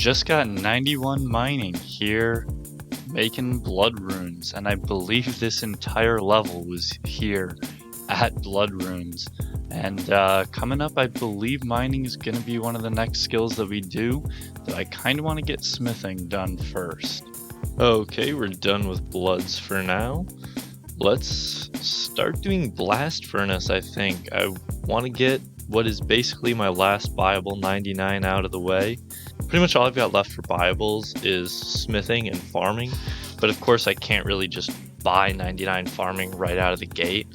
Just got 91 mining here, making blood runes, and I believe this entire level was here at blood runes. And coming up, I believe mining is going to be one of the next skills that we do, but I kind of want to get smithing done first. Okay, we're done with bloods for now. Let's start doing blast furnace, I think. I want to get what is basically my last viable 99 out of the way. Pretty much all I've got left for viables is smithing and farming, but of course I can't really just buy 99 farming right out of the gate.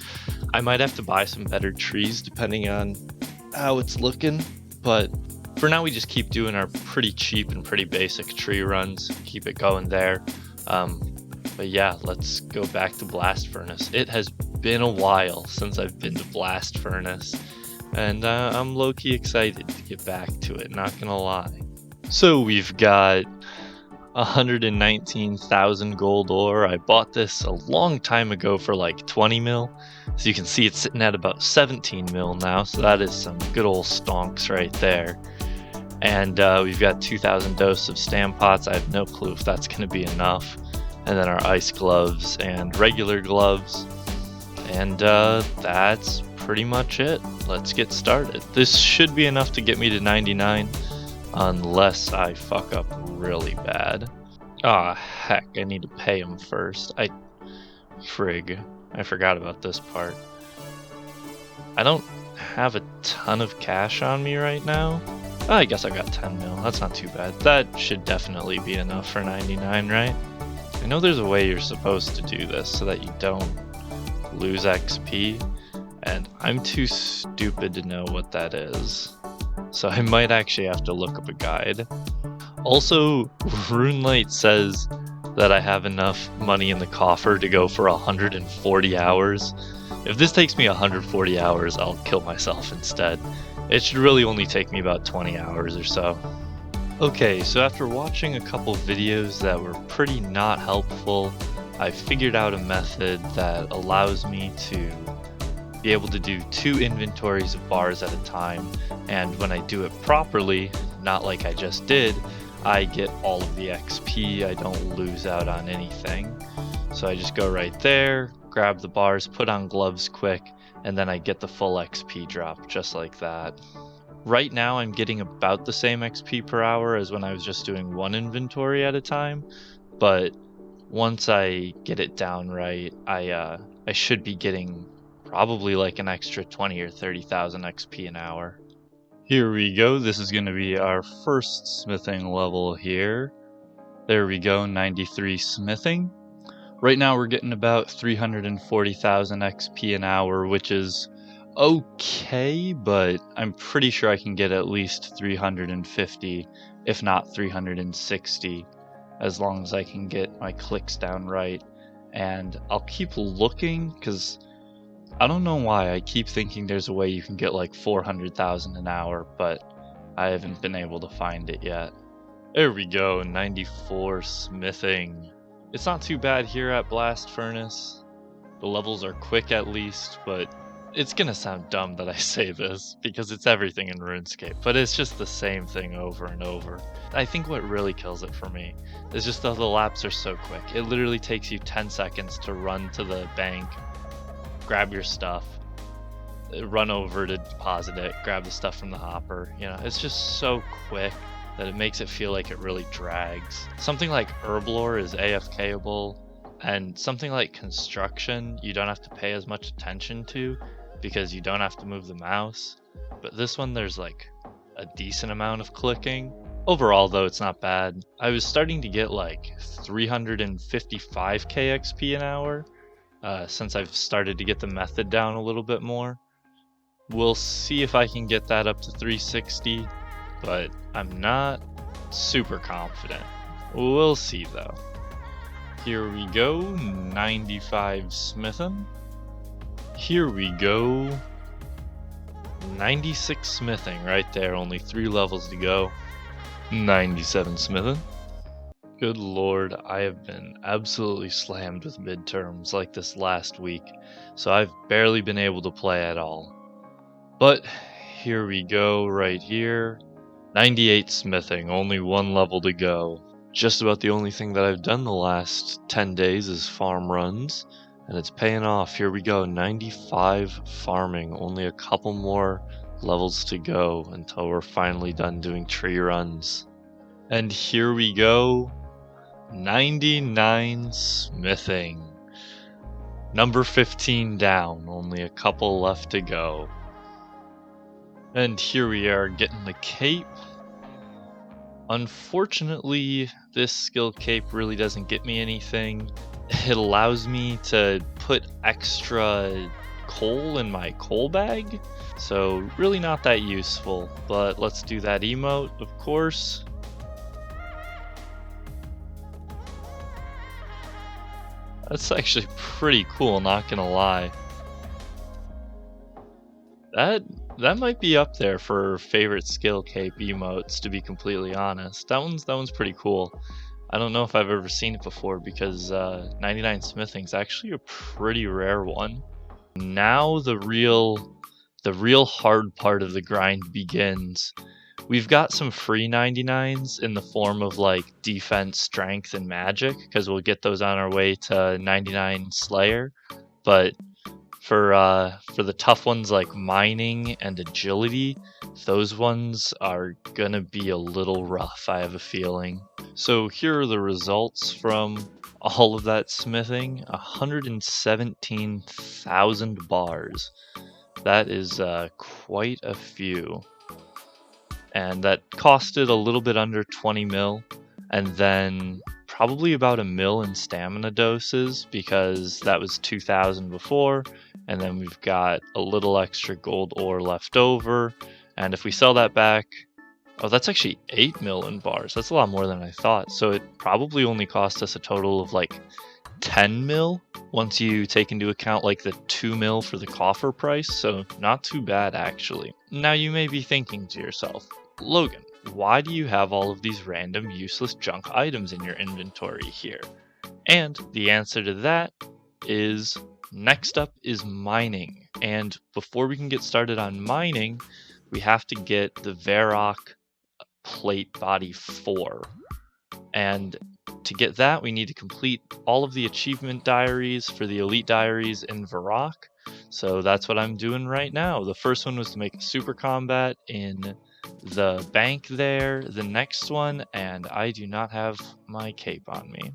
I might have to buy some better trees depending on how it's looking, but for now we just keep doing our pretty cheap and pretty basic tree runs, keep it going there. But yeah, let's go back to blast furnace. It has been a while since I've been to blast furnace, and I'm low-key excited to get back to it, not gonna lie. So we've got 119,000 gold ore. I bought this a long time ago for like 20 mil. So you can see it's sitting at about 17 mil now. So that is some good old stonks right there. And we've got 2,000 doses of stamp pots. I have no clue if that's going to be enough. And then our ice gloves and regular gloves. And that's pretty much it. Let's get started. This should be enough to get me to 99. Unless I fuck up really bad. Ah, heck, I need to pay him first. Frig. I forgot about this part. I don't have a ton of cash on me right now. I guess I got 10 mil. That's not too bad. That should definitely be enough for 99, right? I know there's a way you're supposed to do this so that you don't lose XP, and I'm too stupid to know what that is. So I might actually have to look up a guide. Also, RuneLight says that I have enough money in the coffer to go for 140 hours. If this takes me 140 hours, I'll kill myself instead. It should really only take me about 20 hours or so. Okay, so after watching a couple videos that were pretty not helpful, I figured out a method that allows me to be able to do 2 inventories of bars at a time, and when I do it properly, not like I just did, I get all of the XP. I don't lose out on anything. So I just go right there, grab the bars, put on gloves quick, and then I get the full XP drop just like that. Right now I'm getting about the same XP per hour as when I was just doing 1 inventory at a time, but once I get it down right, I should be getting probably like an extra 20 or 30,000 XP an hour. Here we go. This is going to be our first smithing level here. There we go, 93 smithing. Right now we're getting about 340,000 XP an hour, which is okay, but I'm pretty sure I can get at least 350, if not 360, as long as I can get my clicks down right. And I'll keep looking, because I don't know why, I keep thinking there's a way you can get like 400,000 an hour, but I haven't been able to find it yet. There we go, 94 smithing. It's not too bad here at Blast Furnace. The levels are quick at least, but it's gonna sound dumb that I say this, because it's everything in RuneScape, but it's just the same thing over and over. I think what really kills it for me is just that the laps are so quick. It literally takes you 10 seconds to run to the bank, grab your stuff, run over to deposit it, grab the stuff from the hopper. You know, it's just so quick that it makes it feel like it really drags. Something like Herblore is AFKable, and something like construction you don't have to pay as much attention to because you don't have to move the mouse. But this one there's like a decent amount of clicking. Overall though, it's not bad. I was starting to get like 355k XP an hour. Since I've started to get the method down a little bit more. We'll see if I can get that up to 360, but I'm not super confident. We'll see though. Here we go, 95 smithing. Here we go, 96 smithing right there, only 3 levels to go. 97 smithing. Good lord, I have been absolutely slammed with midterms like this last week, so I've barely been able to play at all. But here we go right here. 98 smithing, only one level to go. Just about the only thing that I've done the last 10 days is farm runs, and it's paying off. Here we go, 95 farming, only a couple more levels to go until we're finally done doing tree runs. And here we go, 99 smithing. Number 15 down, only a couple left to go. And here we are getting the cape. Unfortunately, this skill cape really doesn't get me anything. It allows me to put extra coal in my coal bag, so really not that useful, but let's do that emote, of course. That's actually pretty cool, not gonna lie. That might be up there for favorite skill cape emotes, to be completely honest. That one's pretty cool. I don't know if I've ever seen it before because 99 smithing is actually a pretty rare one. Now the real hard part of the grind begins. We've got some free 99s in the form of like defense, strength, and magic, because we'll get those on our way to 99 Slayer. But for the tough ones like mining and agility, those ones are gonna be a little rough, I have a feeling. So here are the results from all of that smithing. 117,000 bars. That is quite a few. And that costed a little bit under 20 mil, and then probably about a mil in stamina doses, because that was 2,000 before, and then we've got a little extra gold ore left over, and if we sell that back, oh, that's actually 8 mil in bars. That's a lot more than I thought. So it probably only cost us a total of like 10 mil once you take into account like the 2 mil for the coffer price, so not too bad actually. Now you may be thinking to yourself, Logan, why do you have all of these random useless junk items in your inventory here? And the answer to that is next up is mining. And before we can get started on mining, we have to get the Varrock plate body 4. And to get that, we need to complete all of the achievement diaries for the elite diaries in Varrock. So that's what I'm doing right now. The first one was to make a super combat in the bank there. The next one, and I do not have my cape on me.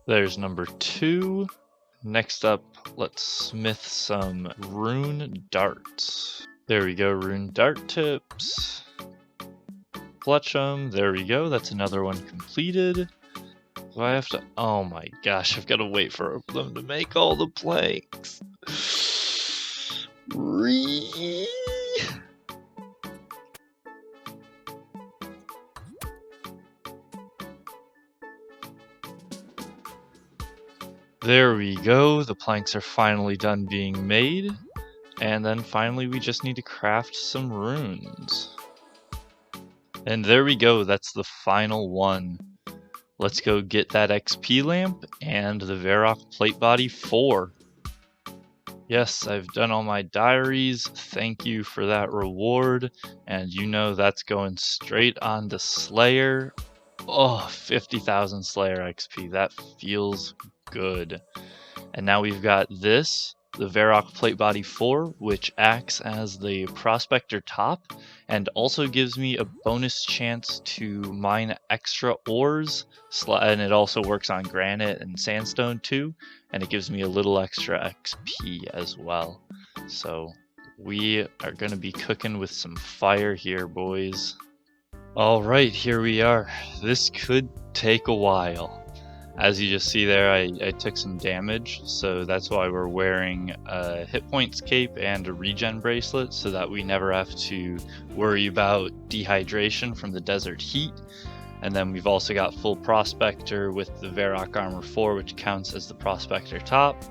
There's number 2. Next up, let's smith some rune darts. There we go, rune dart tips. Clutch them. There we go. That's another one completed. Do I have to? Oh my gosh, I've got to wait for them to make all the planks. There we go. The planks are finally done being made. And then finally we just need to craft some runes. And there we go, that's the final one. Let's go get that XP lamp and the Varrock plate body 4. Yes, I've done all my diaries. Thank you for that reward. And you know that's going straight on to Slayer. Oh, 50,000 Slayer XP. That feels good. And now we've got this, the Varrock plate body 4, which acts as the prospector top and also gives me a bonus chance to mine extra ores, and it also works on granite and sandstone too, and it gives me a little extra XP as well. So we are going to be cooking with some fire here, boys. Alright, here we are. This could take a while. As you just see there, I took some damage, so that's why we're wearing a hit points cape and a regen bracelet, so that we never have to worry about dehydration from the desert heat. And then we've also got full prospector with the Varrock armor 4, which counts as the prospector top,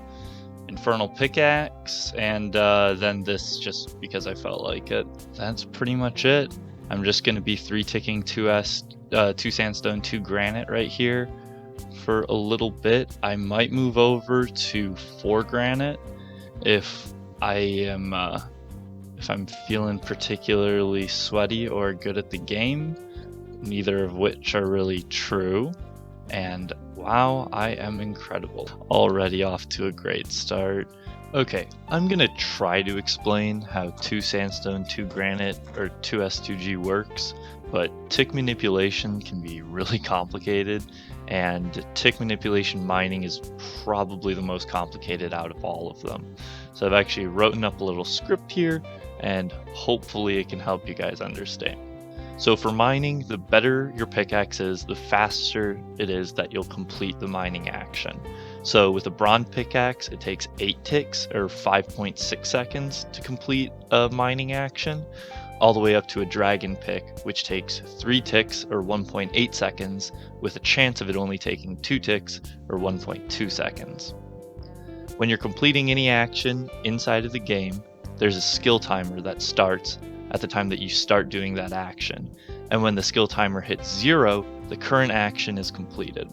infernal pickaxe, and then this just because I felt like it. That's pretty much it. I'm just going to be 3-ticking 2 sandstone, 2 granite right here for a little bit. I might move over to 4 granite if I am if I'm feeling particularly sweaty or good at the game, neither of which are really true. And wow, I am incredible. Already off to a great start. Okay, I'm gonna try to explain how 2 sandstone, 2 granite, or 2 S2G works, but tick manipulation can be really complicated, and tick manipulation mining is probably the most complicated out of all of them. So I've actually written up a little script here, and hopefully it can help you guys understand. So for mining, the better your pickaxe is, the faster it is that you'll complete the mining action. So with a bronze pickaxe, it takes 8 ticks, or 5.6 seconds, to complete a mining action, all the way up to a dragon pick, which takes 3 ticks, or 1.8 seconds, with a chance of it only taking 2 ticks, or 1.2 seconds. When you're completing any action inside of the game, there's a skill timer that starts at the time that you start doing that action, and when the skill timer hits 0, the current action is completed.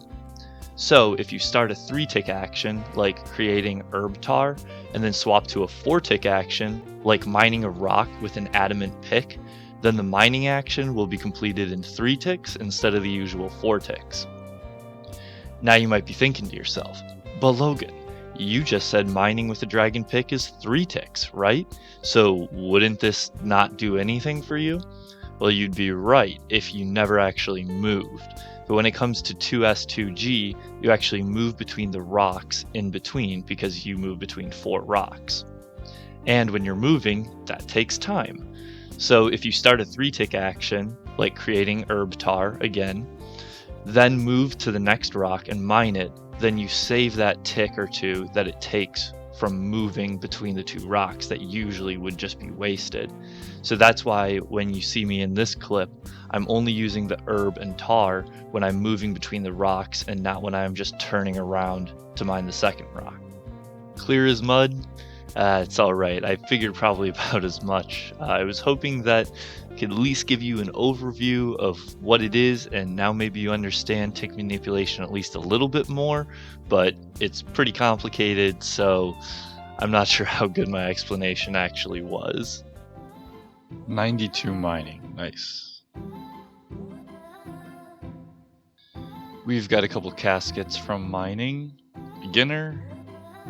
So if you start a 3-tick action, like creating herb tar, and then swap to a 4-tick action, like mining a rock with an adamant pick, then the mining action will be completed in 3 ticks instead of the usual 4 ticks. Now you might be thinking to yourself, but Logan, you just said mining with a dragon pick is 3 ticks, right? So wouldn't this not do anything for you? Well, you'd be right if you never actually moved. But when it comes to 2S2G, you actually move between the rocks in between because you move between 4 rocks. And when you're moving, that takes time. So if you start a 3-tick action, like creating herb tar again, then move to the next rock and mine it, then you save that tick or 2 that it takes from moving between the 2 rocks that usually would just be wasted. So that's why when you see me in this clip, I'm only using the herb and tar when I'm moving between the rocks and not when I'm just turning around to mine the second rock. Clear as mud? It's alright, I figured probably about as much. I was hoping that I could at least give you an overview of what it is, and now maybe you understand tick manipulation at least a little bit more, but it's pretty complicated, so I'm not sure how good my explanation actually was. 92 mining, nice. We've got a couple caskets from mining. Beginner,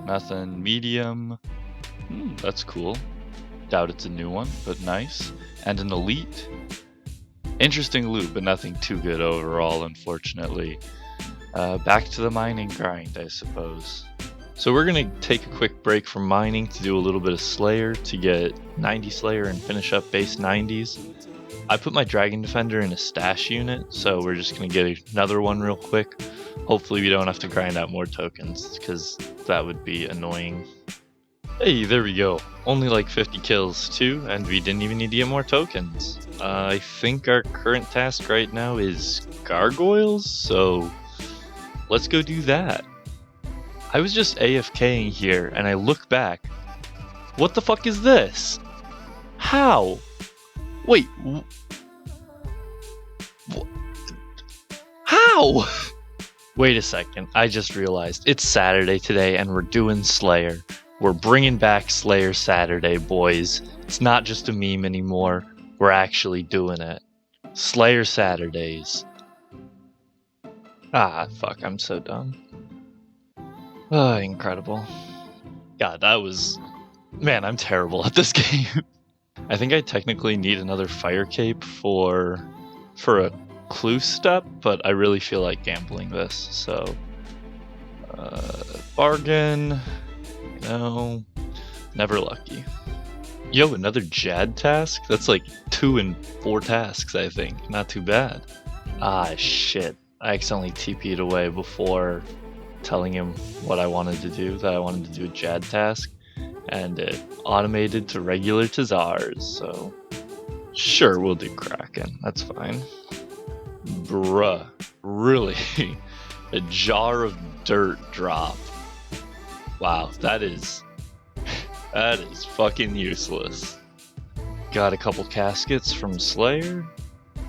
nothing. Medium, that's cool. Doubt it's a new one, but nice. And an elite. Interesting loot, but nothing too good overall, unfortunately. Back to the mining grind, I suppose. So we're going to take a quick break from mining to do a little bit of Slayer to get 90 Slayer and finish up base 90s. I put my Dragon Defender in a stash unit, so we're just going to get another one real quick. Hopefully we don't have to grind out more tokens, because that would be annoying. Hey, there we go. Only like 50 kills too, and we didn't even need to get more tokens. I think our current task right now is gargoyles, so let's go do that. I was just AFKing here, and I look back. What the fuck is this? How? Wait. How? Wait a second, I just realized. It's Saturday today, and we're doing Slayer. We're bringing back Slayer Saturday, boys. It's not just a meme anymore. We're actually doing it. Slayer Saturdays. Ah, fuck, I'm so dumb. Ah, incredible. God, that was... Man, I'm terrible at this game. I think I technically need another fire cape for a clue step, but I really feel like gambling this, so... bargain... No, never lucky. Yo, another Jad task? That's like 2 and 4 tasks, I think. Not too bad. Ah, shit. I accidentally TP'd away before telling him what I wanted to do, that I wanted to do a Jad task, and it automated to regular Tazars, so sure, we'll do Kraken. That's fine. Bruh. Really? A jar of dirt drop. Wow, that is fucking useless. Got a couple caskets from Slayer.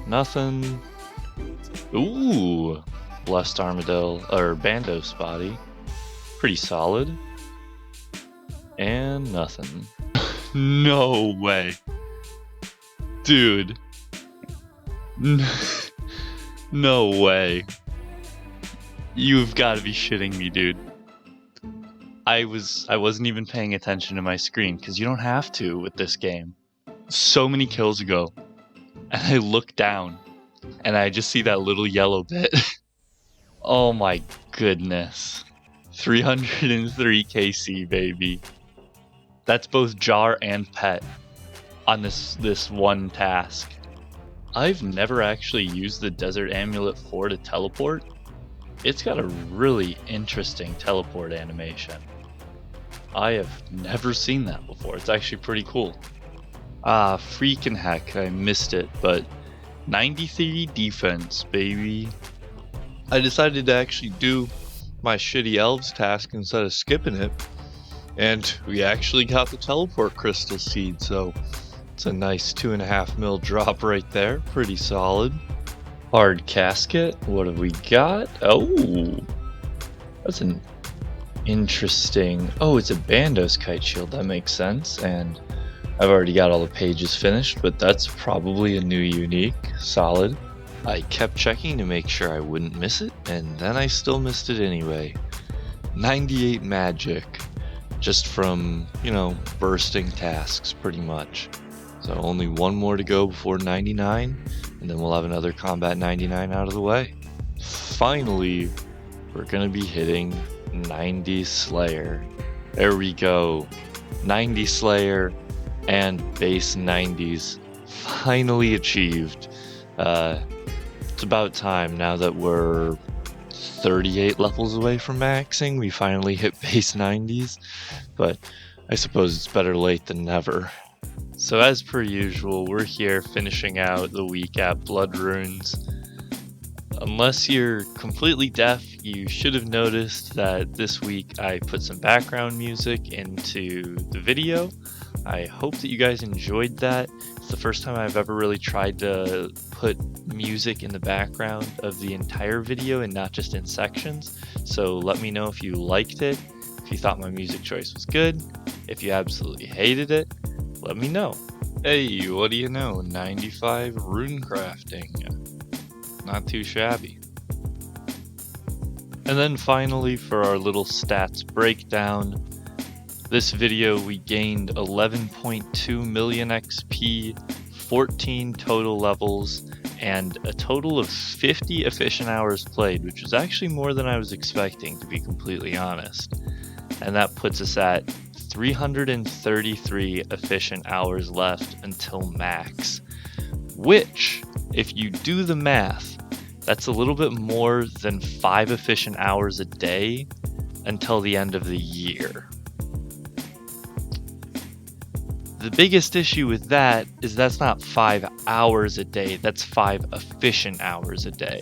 Nothing. Ooh, blessed armadillo or Bandos body. Pretty solid. And nothing. No way. Dude. No way. You've got to be shitting me, dude. I wasn't even paying attention to my screen because you don't have to with this game. So many kills ago, and I look down and I just see that little yellow bit. Oh my goodness. 303 KC, baby. That's both jar and pet on this one task. I've never actually used the Desert Amulet 4 to teleport. It's got a really interesting teleport animation. I have never seen that before. It's actually pretty cool. Ah, freaking heck, I missed it, but 93 defense, baby. I decided to actually do my shitty elves task instead of skipping it, and we actually got the teleport crystal seed, so it's a nice 2.5 mil drop right there. Pretty solid. Hard casket. What have we got? Oh, that's an interesting. Oh, it's a Bandos kite shield. That makes sense. And I've already got all the pages finished, but that's probably a new unique. Solid. I kept checking to make sure I wouldn't miss it, and then I still missed it anyway. 98 magic. Just from, bursting tasks, pretty much. So only one more to go before 99, and then we'll have another combat 99 out of the way. Finally, we're gonna be hitting 90 Slayer. There we go. 90 Slayer and base 90s finally achieved. It's about time now that we're 38 levels away from maxing. We finally hit base 90s, but I suppose it's better late than never. So as per usual, we're here finishing out the week at Blood Runes. Unless you're completely deaf, you should have noticed that this week I put some background music into the video. I hope that you guys enjoyed that. It's the first time I've ever really tried to put music in the background of the entire video and not just in sections. So let me know if you liked it, if you thought my music choice was good, if you absolutely hated it. Let me know. Hey, what do you know? 95 rune crafting. Not too shabby. And then finally, for our little stats breakdown, this video we gained 11.2 million XP, 14 total levels, and a total of 50 efficient hours played, which was actually more than I was expecting, to be completely honest. And that puts us at 333 efficient hours left until max, which, if you do the math, that's a little bit more than 5 efficient hours a day until the end of the year. The biggest issue with that is that's not 5 hours a day, that's 5 efficient hours a day.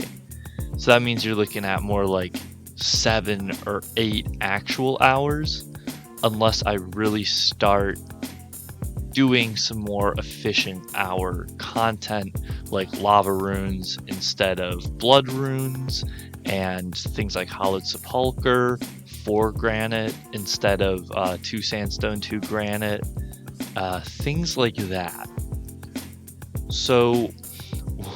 So that means you're looking at more like 7 or 8 actual hours, unless I really start doing some more efficient hour content like lava runes instead of blood runes, and things like hollowed sepulcher, 4 granite instead of 2 sandstone, 2 granite, things like that. So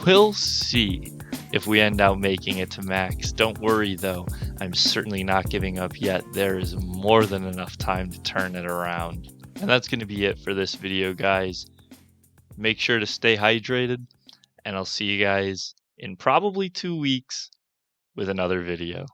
we'll see if we end up making it to max. Don't worry though, I'm certainly not giving up yet. There is more than enough time to turn it around. And that's going to be it for this video, guys. Make sure to stay hydrated, and I'll see you guys in probably 2 weeks with another video.